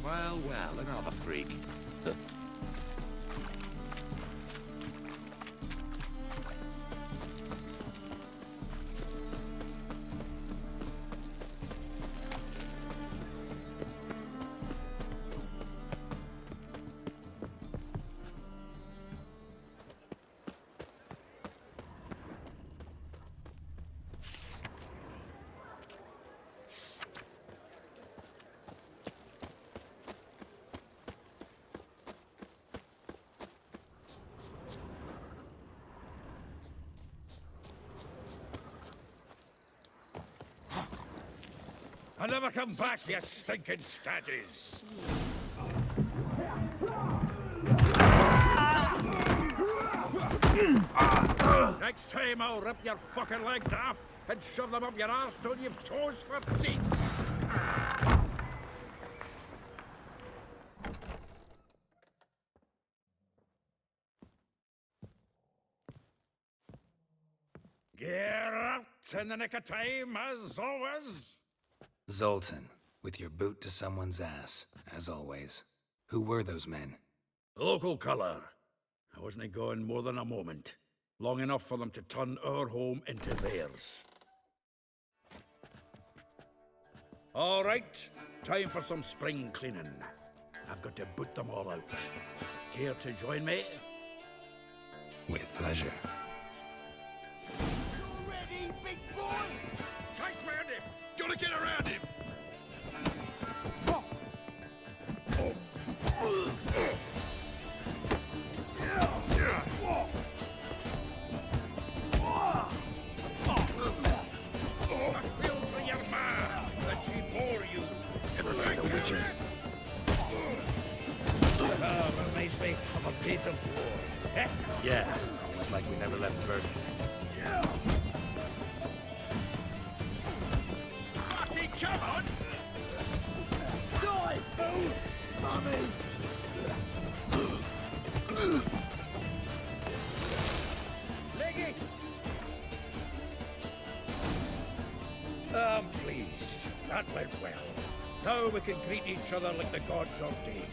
Well, well, another freak. I'll never come back, you stinking staggies! Next time I'll rip your fucking legs off and shove them up your arse till you've toes for teeth! Get out in the nick of time, as always! Zoltan, with your boot to someone's ass, as always. Who were those men? Local colour. I wasn't gone more than a moment. Long enough for them to turn our home into theirs. All right, time for some spring cleaning. I've got to boot them all out. Care to join me? With pleasure. Ready, big boy? Thanks, Mandy. Gotta get around him. I feel for your ma that she bore you. Ever fight a witcher? Reminds me of a piece of floor. Yeah, almost like we never left Verdun. Rocky, come on! Die, fool! Mummy! Leg it! I'm pleased. That went well. Now we can greet each other like the gods ordained.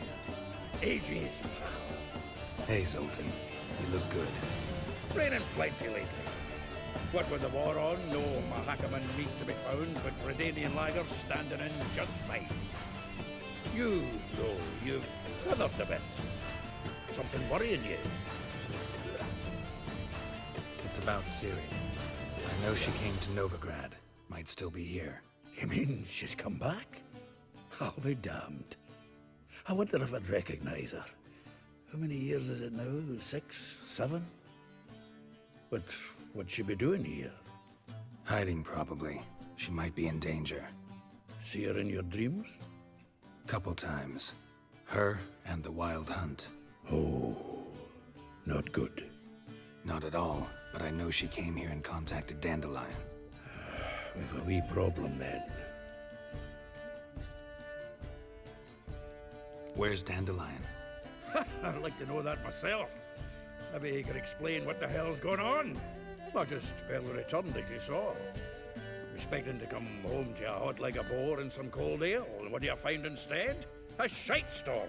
Ages, pal. Hey, Zoltan. You look good. Training plenty lately. What with the war on, no Mahakaman meat to be found, but Redanian lagers standing in just fine. You, though, you've withered a bit. Something worrying you? It's about Ciri. I know she came to Novigrad. Might still be here. You mean she's come back? I'll be damned. I wonder if I'd recognize her. How many years is it now? 6, 7? But what'd she be doing here? Hiding, probably. She might be in danger. See her in your dreams? Couple times. Her and the Wild Hunt. Oh, not good. Not at all, but I know she came here and contacted Dandelion. We've a wee problem then. Where's Dandelion? I'd like to know that myself. Maybe he could explain what the hell's going on. Not just barely returned, as you saw. Expecting to come home to a hot like a boar and some cold ale. What do you find instead? A shite storm.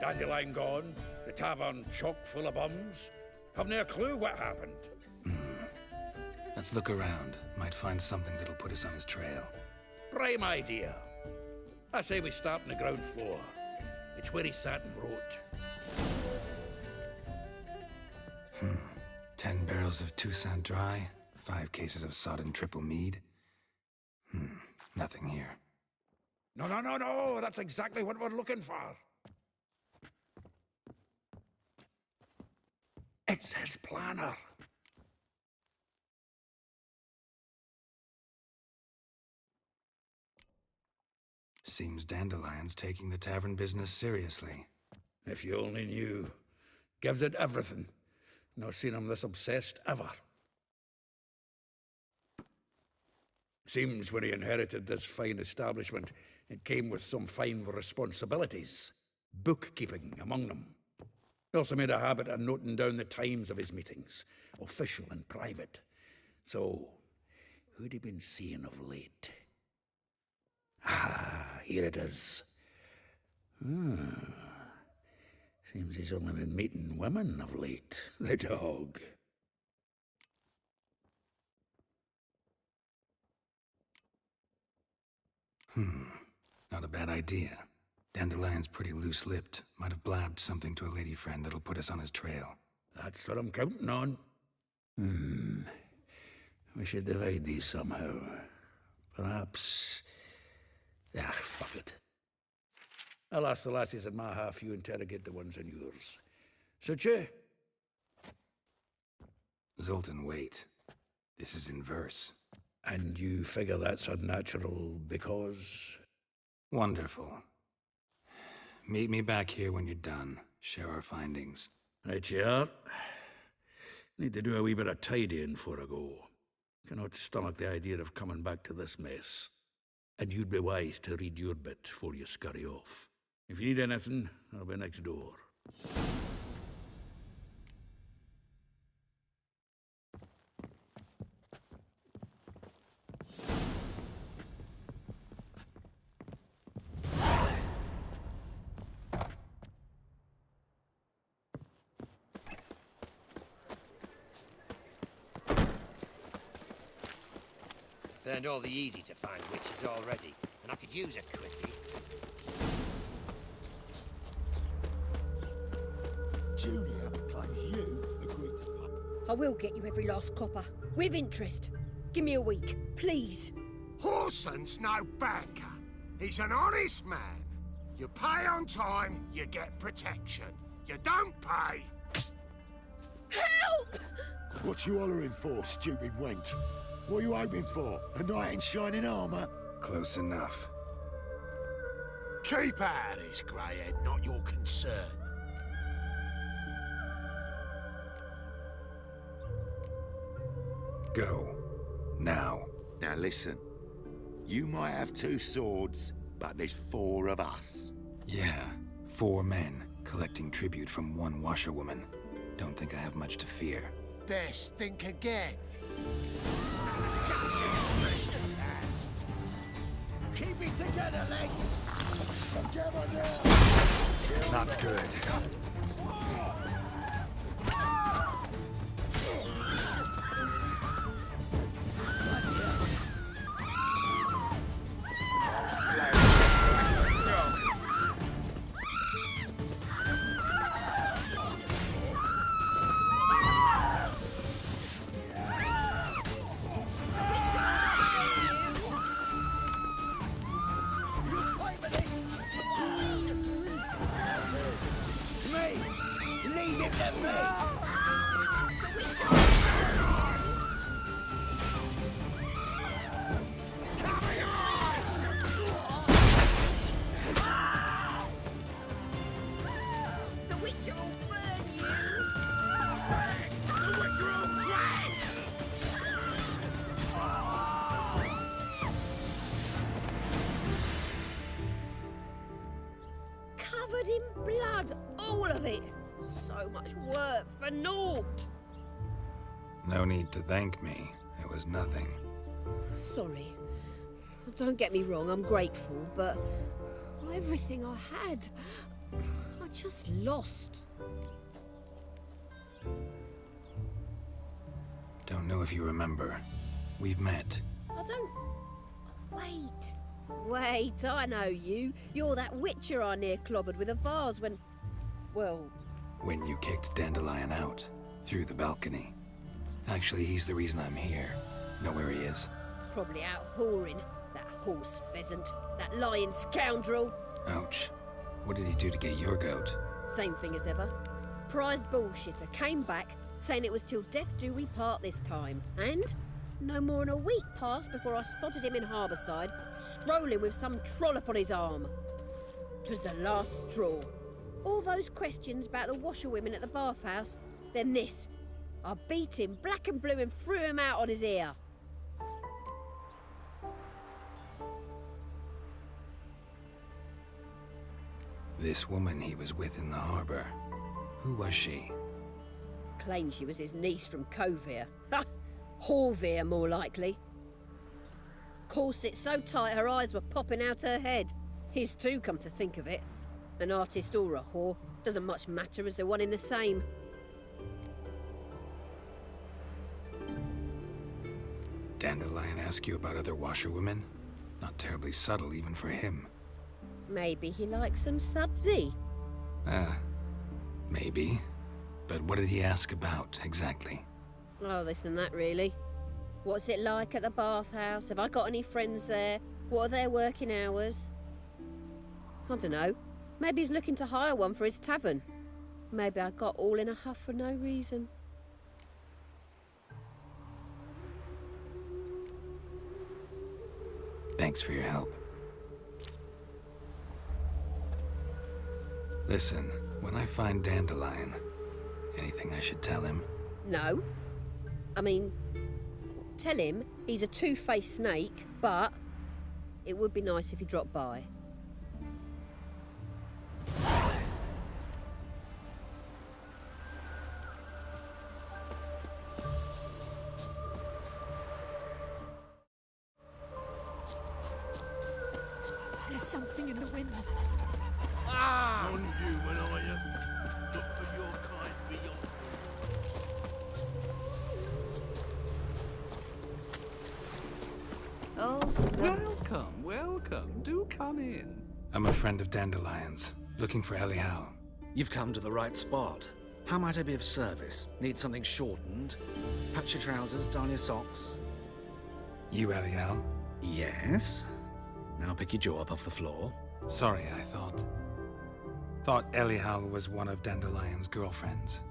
Dandelion gone, the tavern chock full of bums. Haven't a clue what happened. Let's look around. Might find something that'll put us on his trail. Prime idea. I say we start on the ground floor. It's where he sat and wrote. 10 barrels of Toussaint Dry, 5 cases of sodden triple mead. Nothing here. No. That's exactly what we're looking for. It's his planner. Seems Dandelion's taking the tavern business seriously. If you only knew. Gives it everything. Not seen him this obsessed ever. Seems when he inherited this fine establishment, it came with some fine responsibilities. Bookkeeping among them. He also made a habit of noting down the times of his meetings, official and private. So, who'd he been seeing of late? Ah, here it is. Seems he's only been meeting women of late, the dog. Not a bad idea. Dandelion's pretty loose-lipped. Might have blabbed something to a lady friend that'll put us on his trail. That's what I'm counting on. We should divide these somehow. Perhaps... fuck it. I'll ask the lassies in my half, you interrogate the ones in yours. Such a... Zoltan, wait. This is in verse. And you figure that's unnatural because... Wonderful. Meet me back here when you're done. Share our findings. Right you are. Need to do a wee bit of tidying before I go. Cannot stomach the idea of coming back to this mess. And you'd be wise to read your bit before you scurry off. If you need anything, I'll be next door. Burned all the easy-to-find witches already, and I could use a quickie. Junior claims you agreed to pay. I will get you every last copper, with interest. Give me a week, please. Horson's no banker. He's an honest man. You pay on time, you get protection. You don't pay. Help! What you hollering for, stupid wench? What are you hoping for? A knight in shining armour? Close enough. Keep out of this, greyhead, not your concern. Go. Now. Now listen. You might have 2 swords, but there's 4 of us. Yeah, 4 men collecting tribute from 1 washerwoman. Don't think I have much to fear. Best think again. Keep it together, legs! Together now! Not good. Covered in blood, all of it. So much work for naught. No need to thank me. It was nothing. Sorry. Don't get me wrong, I'm grateful, but everything I had, I just lost. Don't know if you remember. We've met. I don't... Wait, I know you. You're that witcher I near clobbered with a vase when... Well... When you kicked Dandelion out. Through the balcony. Actually, he's the reason I'm here. Know where he is? Probably out whoring. That horse pheasant. That lying scoundrel. Ouch. What did he do to get your goat? Same thing as ever. Prize bullshitter came back, saying it was till death do we part this time. And no more than a week passed before I spotted him in Harbourside, strolling with some trollop on his arm. 'Twas the last straw. All those questions about the washerwomen at the bathhouse, then this. I beat him black and blue and threw him out on his ear. This woman he was with in the harbour. Who was she? Claimed she was his niece from Covere. Ha! Horvere, more likely. Corset so tight her eyes were popping out her head. His too, come to think of it. An artist or a whore. Doesn't much matter as they're one in the same. Dandelion ask you about other washerwomen? Not terribly subtle even for him. Maybe he likes some sudsy. Maybe. But what did he ask about, exactly? Oh, this and that, really. What's it like at the bathhouse? Have I got any friends there? What are their working hours? I don't know. Maybe he's looking to hire one for his tavern. Maybe I got all in a huff for no reason. Thanks for your help. Listen, when I find Dandelion, anything I should tell him? No. I mean, tell him he's a two-faced snake, but it would be nice if he dropped by. There's something in the wind. Non-human, are you? Look for your kind beyond. Oh, Welcome, welcome. Do come in. I'm a friend of Dandelion's, looking for Elihal. You've come to the right spot. How might I be of service? Need something shortened? Patch your trousers, darn your socks. You Elihal? Yes. Now pick your jaw up off the floor. Sorry, I thought Elihal was one of Dandelion's girlfriends.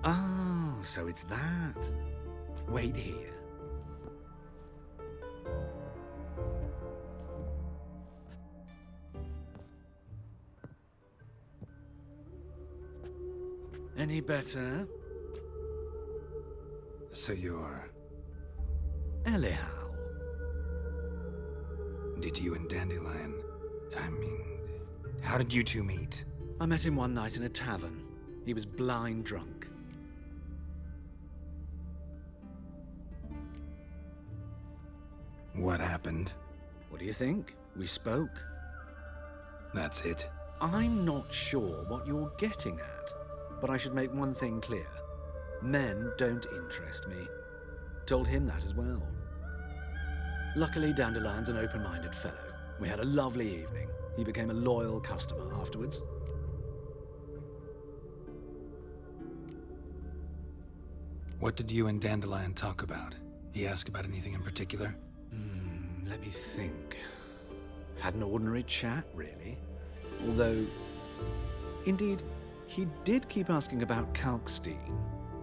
Oh, so it's that. Wait here. Any better? So you're... Elihal. Did you and Dandelion... how did you two meet? I met him one night in a tavern. He was blind drunk. What happened? What do you think? We spoke. That's it. I'm not sure what you're getting at, but I should make one thing clear. Men don't interest me. Told him that as well. Luckily, Dandelion's an open-minded fellow. We had a lovely evening. He became a loyal customer afterwards. What did you and Dandelion talk about? He asked about anything in particular? Let me think. Had an ordinary chat, really. Although, indeed, he did keep asking about Kalkstein.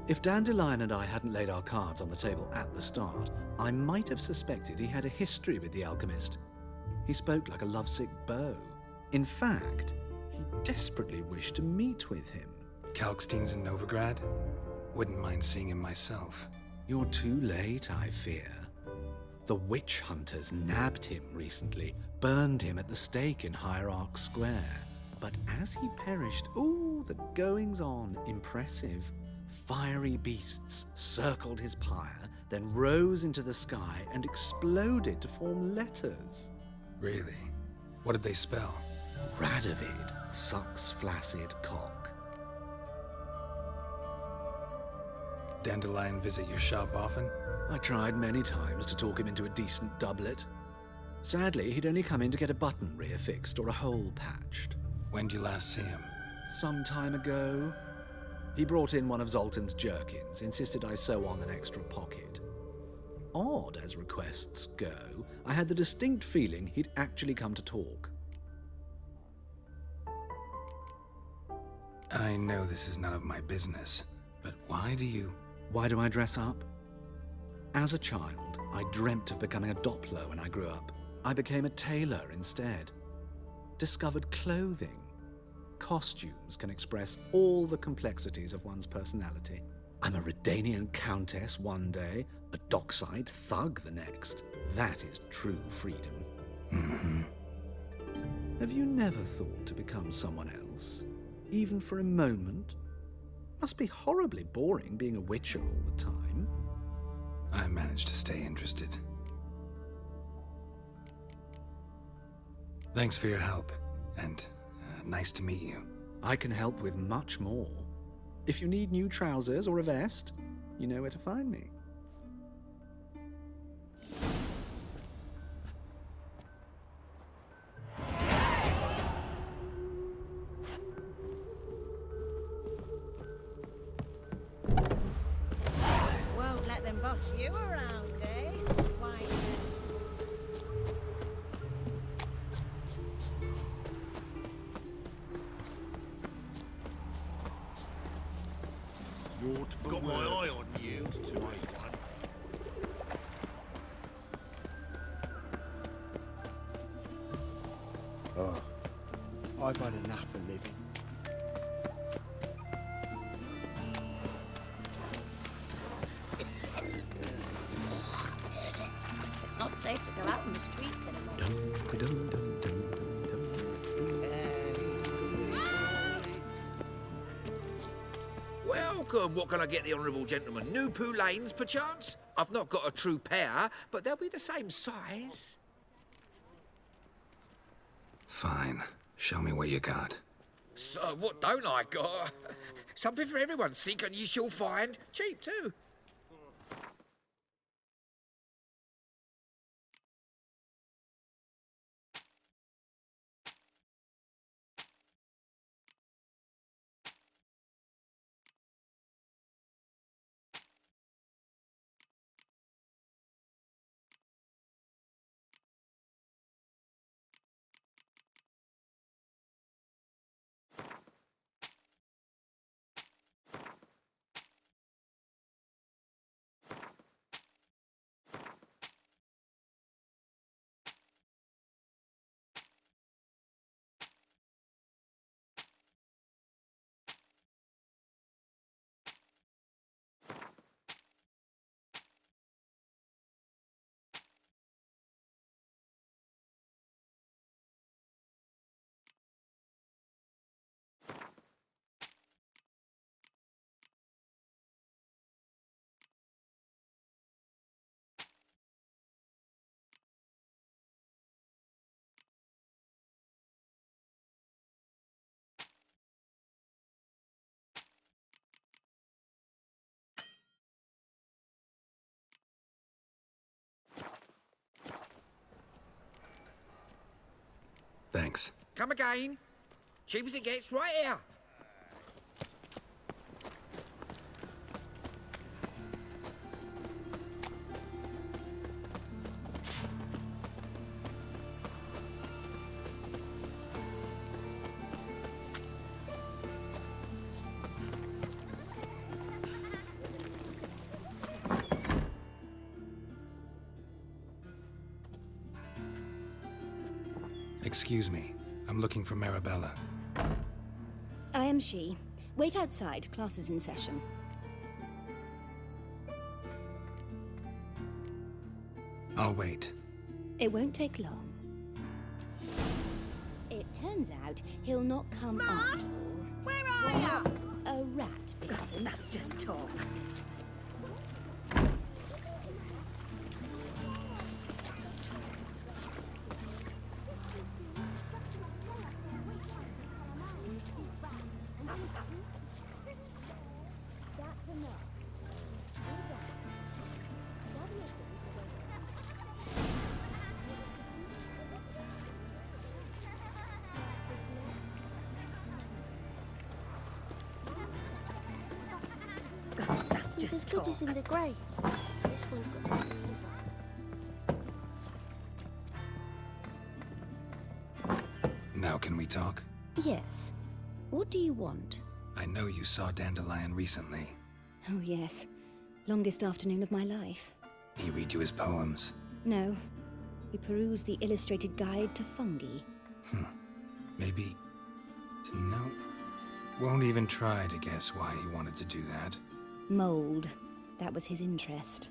If Dandelion and I hadn't laid our cards on the table at the start, I might have suspected he had a history with the alchemist. He spoke like a lovesick beau. In fact, he desperately wished to meet with him. Kalkstein's in Novigrad? Wouldn't mind seeing him myself. You're too late, I fear. The witch hunters nabbed him recently, burned him at the stake in Hierarch Square. But as he perished, ooh, the goings-on, impressive. Fiery beasts circled his pyre, then rose into the sky and exploded to form letters. Really? What did they spell? Radovid sucks flaccid cock. Dandelion visit your shop often? I tried many times to talk him into a decent doublet. Sadly, he'd only come in to get a button reaffixed or a hole patched. When'd you last see him? Some time ago. He brought in one of Zoltan's jerkins, insisted I sew on an extra pocket. Odd as requests go, I had the distinct feeling he'd actually come to talk. I know this is none of my business, but why do you... Why do I dress up? As a child, I dreamt of becoming a Doppler when I grew up. I became a tailor instead. Discovered clothing. Costumes can express all the complexities of one's personality. I'm a Redanian countess one day, a dockside thug the next. That is true freedom. Mm-hmm. Have you never thought to become someone else? Even for a moment? Must be horribly boring being a witcher all the time. I managed to stay interested. Thanks for your help, and nice to meet you. I can help with much more. If you need new trousers or a vest, you know where to find me. Won't let them boss you around, eh? Why? Lord for Got my eye on you. Oh, I've had enough of living. It's not safe to go out on the streets anymore. Welcome. What can I get the honourable gentleman? New Poo Lanes, perchance? I've not got a true pair, but they'll be the same size. Fine. Show me what you got. So, what don't I got? Something for everyone. Seek and ye shall find. Cheap, too. Thanks. Come again. Cheap as it gets, right here. Excuse me. I'm looking for Marabella. I am she. Wait outside. Class is in session. I'll wait. It won't take long. It turns out he'll not come after all. Where are you? A rat bit him. That's just talk. That's just talk. in the grey. This one's got to be Now can we talk? Yes. What do you want? I know you saw Dandelion recently. Oh, yes. Longest afternoon of my life. He read you his poems. No. We perused the illustrated guide to fungi. Maybe... No. Won't even try to guess why he wanted to do that. Mold. That was his interest.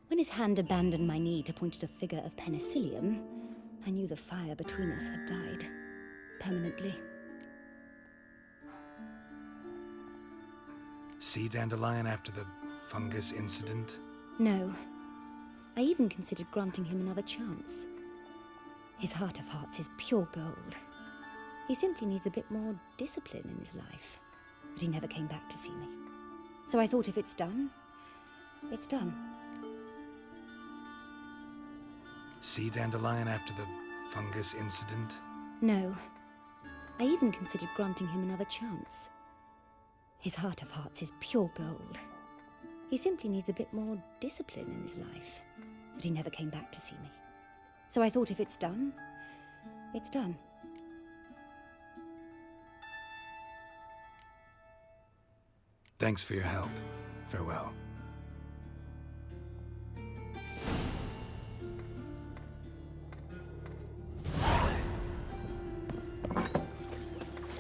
When his hand abandoned my knee to point at a figure of penicillium, I knew the fire between us had died. Permanently. See Dandelion after the fungus incident? No. I even considered granting him another chance. His heart of hearts is pure gold. He simply needs a bit more discipline in his life. But he never came back to see me. So I thought if it's done, it's done. See Dandelion after the fungus incident? No. I even considered granting him another chance. His heart of hearts is pure gold. He simply needs a bit more discipline in his life. But he never came back to see me. So I thought if it's done, it's done. Thanks for your help. Farewell.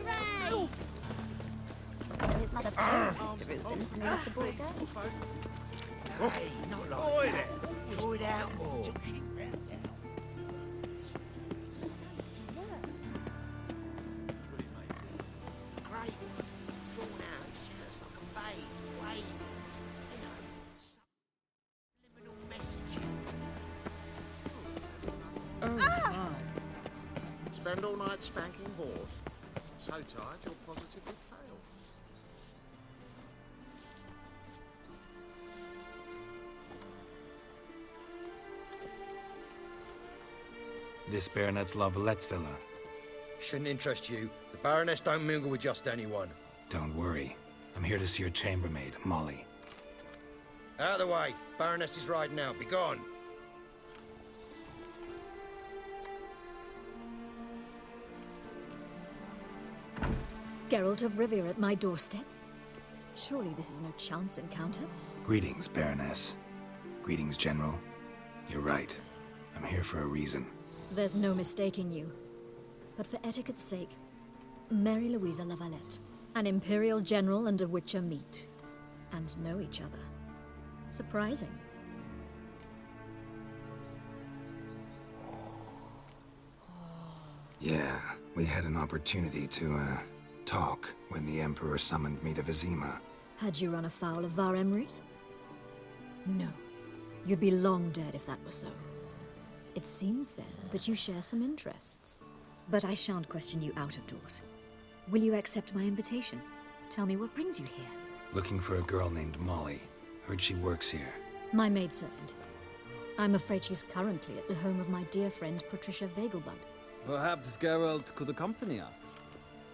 Hooray! So his mother buried Mr. Reuben and they let the boy go? Hey, not like that. Draw it out more. Great. Drawn out, it sounds like a babe, wave. You know, subliminal messaging. Spend all night spanking horse. So tired you're positively pale. This Baronet's Lavallette's villa. Shouldn't interest you. The Baroness don't mingle with just anyone. Don't worry. I'm here to see your chambermaid, Molly. Out of the way. Baroness is riding out. Be gone. Geralt of Rivia at my doorstep? Surely this is no chance encounter? Greetings, Baroness. Greetings, General. You're right. I'm here for a reason. There's no mistaking you. But for etiquette's sake, Mary Louisa Lavalette, an Imperial General and a Witcher meet, and know each other. Surprising. Yeah, we had an opportunity to, talk when the Emperor summoned me to Vizima. Had you run afoul of Var Emrys? No. You'd be long dead if that were so. It seems, then, that you share some interests. But I shan't question you out of doors. Will you accept my invitation? Tell me what brings you here. Looking for a girl named Molly. Heard she works here. My maidservant. I'm afraid she's currently at the home of my dear friend Patricia Vegelbud. Perhaps Geralt could accompany us.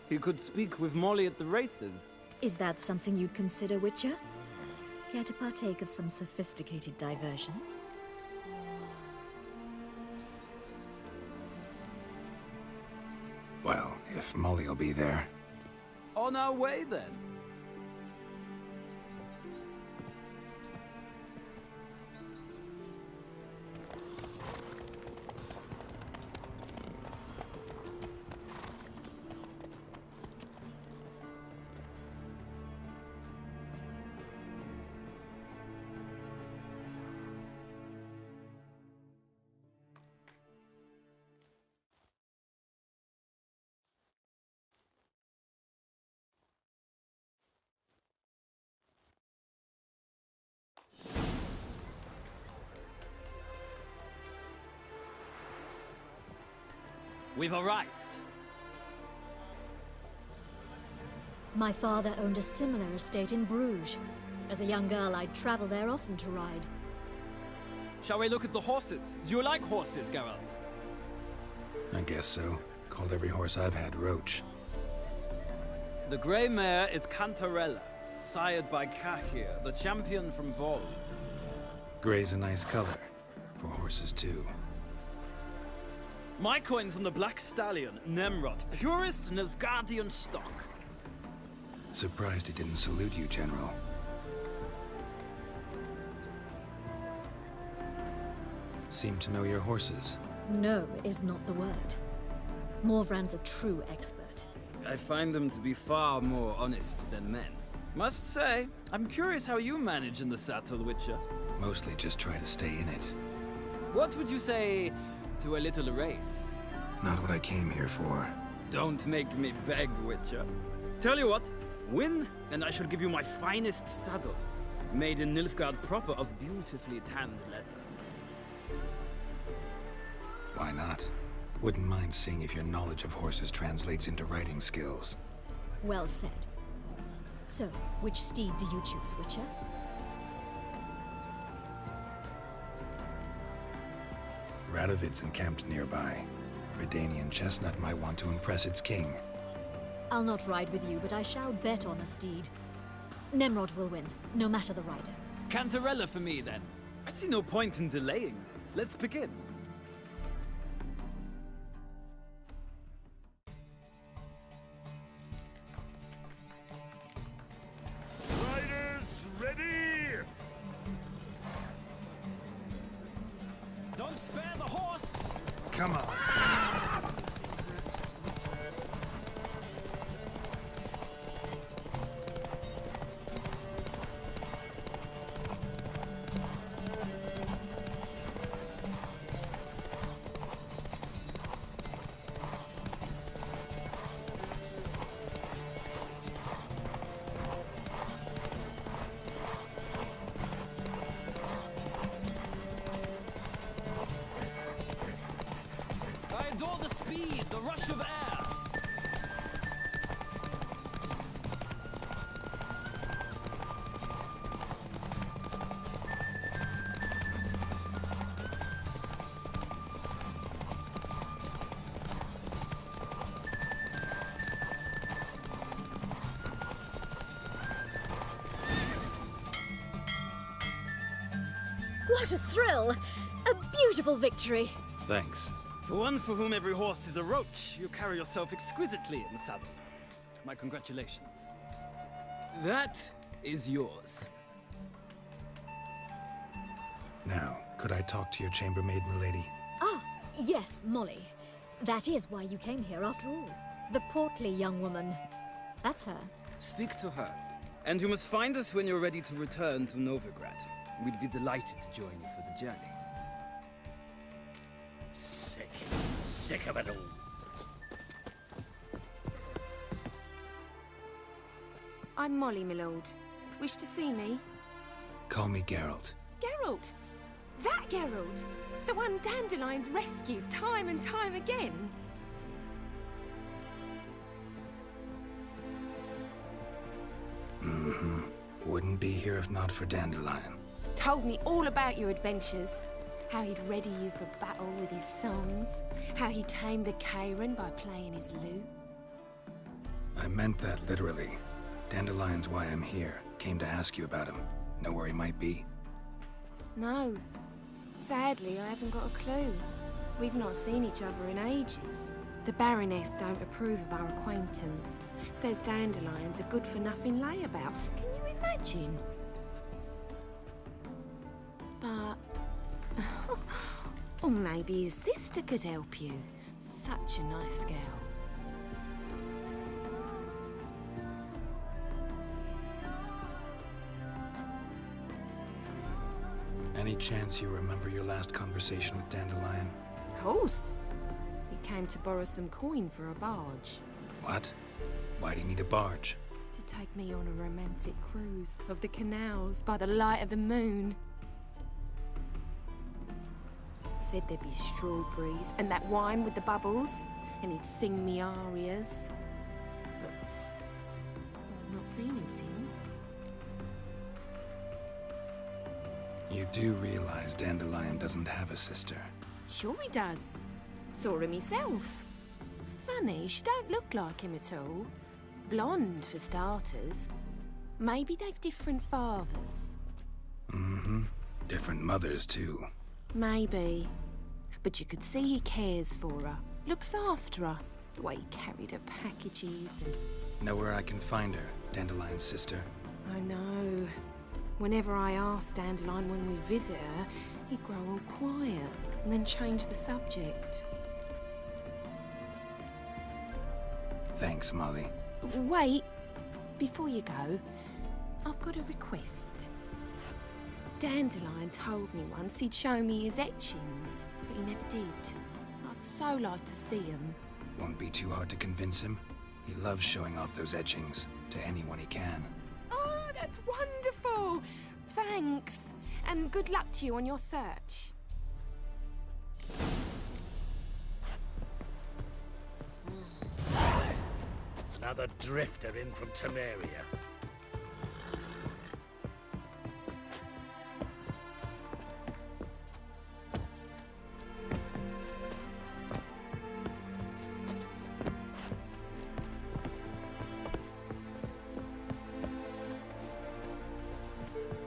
He could speak with Molly at the races. Is that something you'd consider, Witcher? Care to partake of some sophisticated diversion? Well, if Molly'll be there. On our way, then. We've arrived. My father owned a similar estate in Bruges. As a young girl, I'd travel there often to ride. Shall we look at the horses? Do you like horses, Geralt? I guess so. Called every horse I've had Roach. The grey mare is Cantarella, sired by Cahir, the champion from Vol. Grey's a nice color. For horses, too. My coin's on the Black Stallion, Nemrod, purest Nilfgaardian stock. Surprised he didn't salute you, General. Seem to know your horses. No is not the word. Morvran's a true expert. I find them to be far more honest than men. Must say, I'm curious how you manage in the saddle, Witcher. Mostly just try to stay in it. What would you say to a little race? Not what I came here for. Don't make me beg, Witcher. Tell you what, win, and I shall give you my finest saddle. Made in Nilfgaard proper of beautifully tanned leather. Why not? Wouldn't mind seeing if your knowledge of horses translates into riding skills. Well said. So, which steed do you choose, Witcher? Radovid's encamped nearby. Redanian chestnut might want to impress its king. I'll not ride with you, but I shall bet on a steed. Nemrod will win, no matter the rider. Cantarella for me, then. I see no point in delaying this. Let's begin. Riders, ready! Don't spare the horse! Come on. I adore the speed, the rush of air. What a thrill! A beautiful victory! Thanks. For one for whom every horse is a roach, you carry yourself exquisitely in the saddle. My congratulations. That is yours. Now, could I talk to your chambermaid, milady? Ah, yes, Molly. That is why you came here after all. The portly young woman. That's her. Speak to her. And you must find us when you're ready to return to Novigrad. We'd be delighted to join you for the journey. Sick of it all. I'm Molly, my lord. Wish to see me? Call me Geralt. Geralt! That Geralt! The one Dandelion's rescued time and time again! Mm-hmm. Wouldn't be here if not for Dandelion. Told me all about your adventures. How he'd ready you for battle with his songs. How he tamed the Kairan by playing his lute. I meant that literally. Dandelion's why I'm here. Came to ask you about him. Know where he might be? No. Sadly, I haven't got a clue. We've not seen each other in ages. The Baroness don't approve of our acquaintance. Says Dandelion's a good-for-nothing layabout. Can you imagine? But... or maybe his sister could help you. Such a nice girl. Any chance you remember your last conversation with Dandelion? Of course. He came to borrow some coin for a barge. What? Why do you need a barge? To take me on a romantic cruise of the canals by the light of the moon. Said there'd be strawberries and that wine with the bubbles, and he'd sing me arias. But I've not seen him since. You do realize Dandelion doesn't have a sister? Sure he does. Saw him himself. Funny, she don't look like him at all. Blonde, for starters. Maybe they've different fathers. Mm-hmm. Different mothers, too. Maybe. But you could see he cares for her. Looks after her. The way he carried her packages and... Know where I can find her, Dandelion's sister? I know. Whenever I asked Dandelion when we'd visit her, he'd grow all quiet and then change the subject. Thanks, Molly. Wait. Before you go, I've got a request. Dandelion told me once he'd show me his etchings, but he never did. I'd so like to see them. Won't be too hard to convince him. He loves showing off those etchings to anyone he can. Oh, that's wonderful! Thanks. And good luck to you on your search. Another drifter in from Temeria.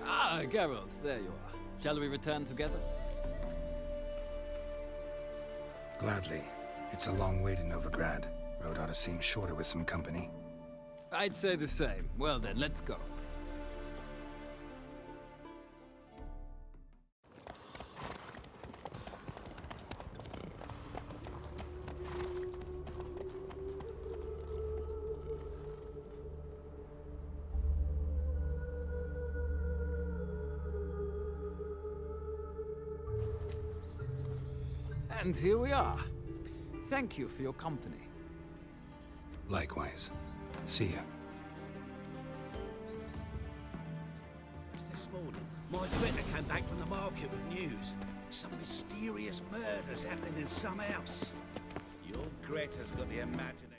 Ah, Geralt, there you are. Shall we return together? Gladly. It's a long way to Novigrad. Road ought to seem shorter with some company. I'd say the same. Well then, let's go. And here we are. Thank you for your company. Likewise. See ya. This morning, my Greta came back from the market with news. Some mysterious murders happening in some house. Your Greta's got the imagination.